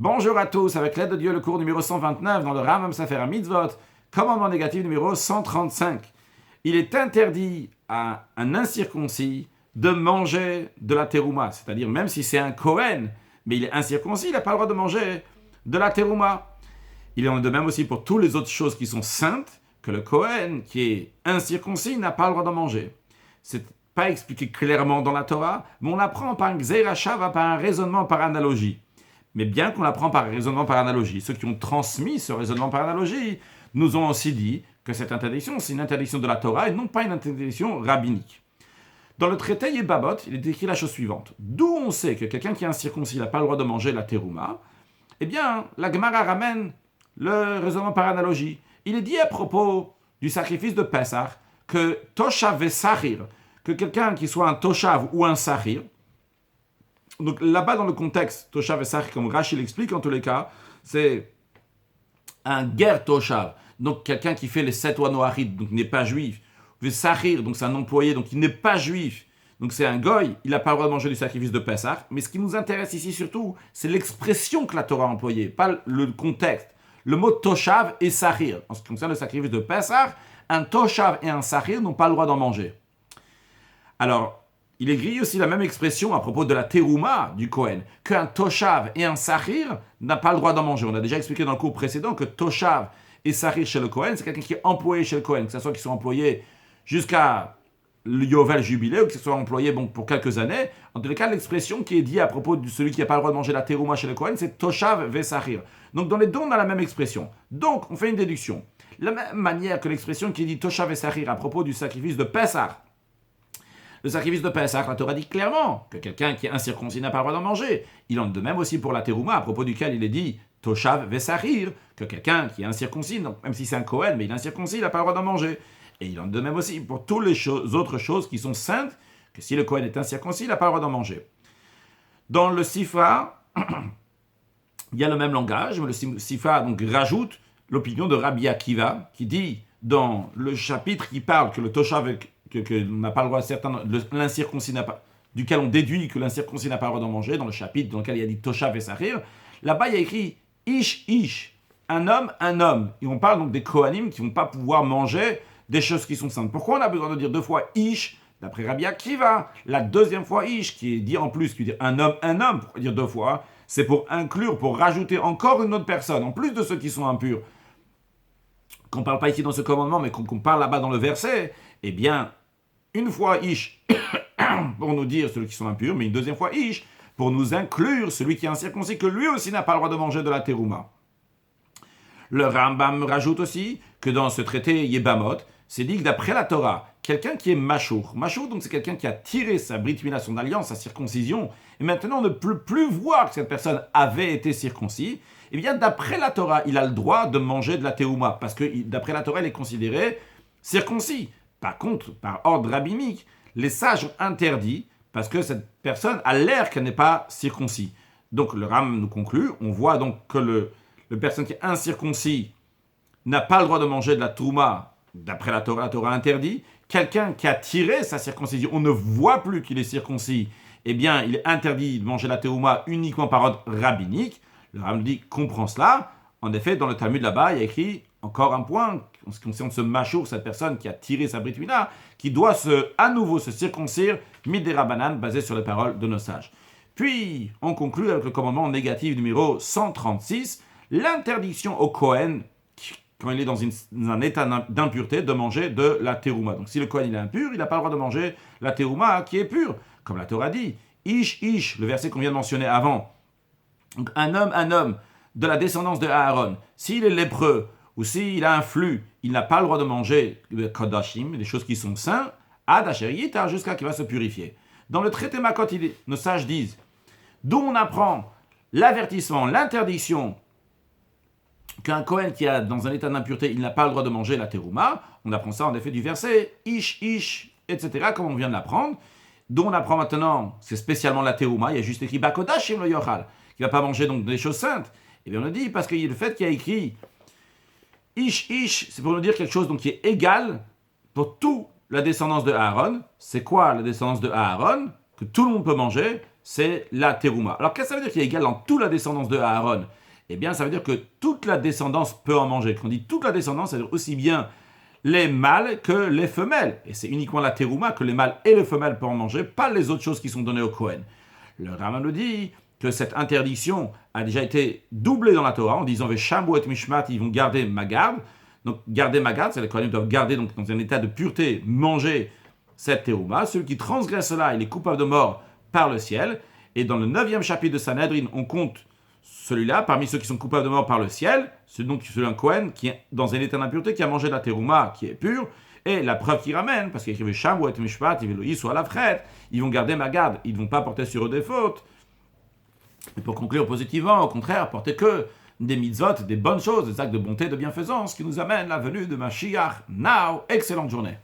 Bonjour à tous, avec l'aide de Dieu, le cours numéro 129 dans le Rambam Sefer Mitzvot, commandement négatif numéro 135. Il est interdit à un incirconcis de manger de la terouma, c'est-à-dire même si c'est un Kohen, mais il est incirconcis, il n'a pas le droit de manger de la terouma. Il en est de même aussi pour toutes les autres choses qui sont saintes, que le Kohen qui est incirconcis n'a pas le droit de manger. C'est pas expliqué clairement dans la Torah, mais on l'apprend par un Gzeirachava, par un raisonnement par analogie. Mais bien qu'on l'apprend par raisonnement par analogie, ceux qui ont transmis ce raisonnement par analogie nous ont aussi dit que cette interdiction, c'est une interdiction de la Torah et non pas une interdiction rabbinique. Dans le traité Yebamot, il est écrit la chose suivante. D'où on sait que quelqu'un qui est incirconcis n'a pas le droit de manger la terouma, eh bien, la Gemara ramène le raisonnement par analogie. Il est dit à propos du sacrifice de Pessah que Toshav et Sahir, que quelqu'un qui soit un Toshav ou un Sahir, donc là-bas dans le contexte, Toshav et Sahir, comme Rashi l'explique en tous les cas, c'est un ger Toshav, donc quelqu'un qui fait les 7 oies noachides, donc n'est pas juif. Sahir, donc c'est un employé, donc il n'est pas juif, donc c'est un goy, il n'a pas le droit de manger du sacrifice de Pessah. Mais ce qui nous intéresse ici surtout, c'est l'expression que la Torah a employée, pas le contexte. Le mot Toshav et Sahir. En ce qui concerne le sacrifice de Pessah, un Toshav et un Sahir n'ont pas le droit d'en manger. Alors, il est écrit aussi la même expression à propos de la terouma du Kohen, qu'un Toshav et un Sahir n'a pas le droit d'en manger. On a déjà expliqué dans le cours précédent que Toshav et Sahir chez le Kohen, c'est quelqu'un qui est employé chez le Kohen, que ce soit qu'ils soient employés jusqu'à le Yovel Jubilé ou que ce soit employé pour quelques années. En tous les cas, l'expression qui est dit à propos de celui qui n'a pas le droit de manger la terouma chez le Kohen, c'est Toshav ve Sahir. Donc dans les deux, on a la même expression. Donc, on fait une déduction. De la même manière que l'expression qui dit Toshav ve Sahir à propos du sacrifice de Pessah, le sacrifice de Pessah, la Torah dit clairement que quelqu'un qui est incirconcis n'a pas le droit d'en manger. Il en est de même aussi pour la terouma, à propos duquel il est dit Toshav ve Sahir, que quelqu'un qui est incirconcis, donc même si c'est un Kohen, mais il est incirconcis, il n'a pas le droit d'en manger. Et il en est de même aussi pour toutes les autres choses qui sont saintes, que si le Kohen est incirconcis, il n'a pas le droit d'en manger. Dans le Sifa, il y a le même langage, mais le Sifa donc rajoute l'opinion de Rabbi Akiva, qui dit dans le chapitre qui parle que le Toshav que n'a pas le droit, l'incirconcis n'a pas, duquel on déduit que l'incirconcis n'a pas le droit d'en manger, dans le chapitre dans lequel il y a dit Toshav et Sahir, là-bas il y a écrit Ish, un homme. Et on parle donc des Kohanim qui ne vont pas pouvoir manger des choses qui sont saintes. Pourquoi on a besoin de dire deux fois Ish, d'après Rabbi Akiva? La deuxième fois Ish, qui est dit en plus, qui veut dire un homme, pourquoi dire deux fois? C'est pour inclure, pour rajouter encore une autre personne, en plus de ceux qui sont impurs. Qu'on ne parle pas ici dans ce commandement, mais qu'on parle là-bas dans le verset, eh bien, une fois Ish, pour nous dire ceux qui sont impurs, mais une deuxième fois Ish, pour nous inclure celui qui est incirconcis, que lui aussi n'a pas le droit de manger de la terouma. Le Rambam rajoute aussi que dans ce traité Yebamot, c'est dit que d'après la Torah, quelqu'un qui est machour, donc c'est quelqu'un qui a tiré sa brit mila, son alliance, sa circoncision, et maintenant on ne peut plus voir que cette personne avait été circoncis, eh bien d'après la Torah, il a le droit de manger de la terouma, parce que d'après la Torah, il est considéré circoncis. Par contre, par ordre rabbinique, les sages ont interdit, parce que cette personne a l'air qu'elle n'est pas circoncis. Donc le Ram nous conclut, on voit donc que le personne qui est incirconcis n'a pas le droit de manger de la terouma. D'après la Torah interdit. Quelqu'un qui a tiré sa circoncision, on ne voit plus qu'il est circoncis, eh bien, il est interdit de manger la terouma uniquement par ordre rabbinique. Le Rambam dit, comprend cela. En effet, dans le Talmud là-bas, il y a écrit encore un point, en ce qui concerne ce machour, cette personne qui a tiré sa brit mila, qui doit à nouveau se circoncire, midé rabanan, basé sur les paroles de nos sages. Puis, on conclut avec le commandement négatif numéro 136, l'interdiction au Kohen, quand il est dans un état d'impureté, de manger de la terouma. Donc si le Kohen il est impur, il n'a pas le droit de manger la terouma qui est pure. Comme la Torah dit, Ish, le verset qu'on vient de mentionner avant. Donc un homme de la descendance de Aaron, s'il est lépreux ou s'il a un flux, il n'a pas le droit de manger les kodashim, des choses qui sont saintes, ad asher yita, jusqu'à qu'il va se purifier. Dans le traité Makot, nos sages disent, d'où on apprend l'avertissement, l'interdiction, qu'un Kohen qui est dans un état d'impureté, il n'a pas le droit de manger la terouma. On apprend ça en effet du verset Ish, etc., comme on vient de l'apprendre. Dont on apprend maintenant, c'est spécialement la terouma, il y a juste écrit Bakodashim lo yochal, qui ne va pas manger donc des choses saintes. Et bien on le dit parce qu'il y a le fait qu'il y a écrit Ish, c'est pour nous dire quelque chose donc, qui est égal pour toute la descendance de Aaron. C'est quoi la descendance de Aaron? Que tout le monde peut manger. c'est la terouma. Alors qu'est-ce que ça veut dire qu'il est égal dans toute la descendance de Aaron? Eh bien, ça veut dire que toute la descendance peut en manger. Quand on dit toute la descendance, ça veut dire aussi bien les mâles que les femelles. Et c'est uniquement la terouma que les mâles et les femelles peuvent en manger, pas les autres choses qui sont données au Kohen. Le Rambam nous dit que cette interdiction a déjà été doublée dans la Torah en disant Veshambu et Mishmat, ils vont garder ma garde. Donc garder ma garde, c'est les Kohanim doivent garder donc, dans un état de pureté, manger cette terouma. Celui qui transgresse cela, il est coupable de mort par le ciel. Et dans le 9e chapitre de Sanhedrin, on compte celui-là, parmi ceux qui sont coupables de mort par le ciel, c'est donc celui d'un Kohen qui est dans un état d'impureté, qui a mangé de la terouma, qui est pure. Et la preuve qu'il ramène, parce qu'il écrivait Shamu et Mishpat, ils soit à la frette, ils vont garder ma garde, ils ne vont pas porter sur eux des fautes. Et pour conclure positivement, au contraire, porter que des mitzvot, des bonnes choses, des actes de bonté, de bienfaisance qui nous amènent la venue de Mashiach. Now, excellente journée.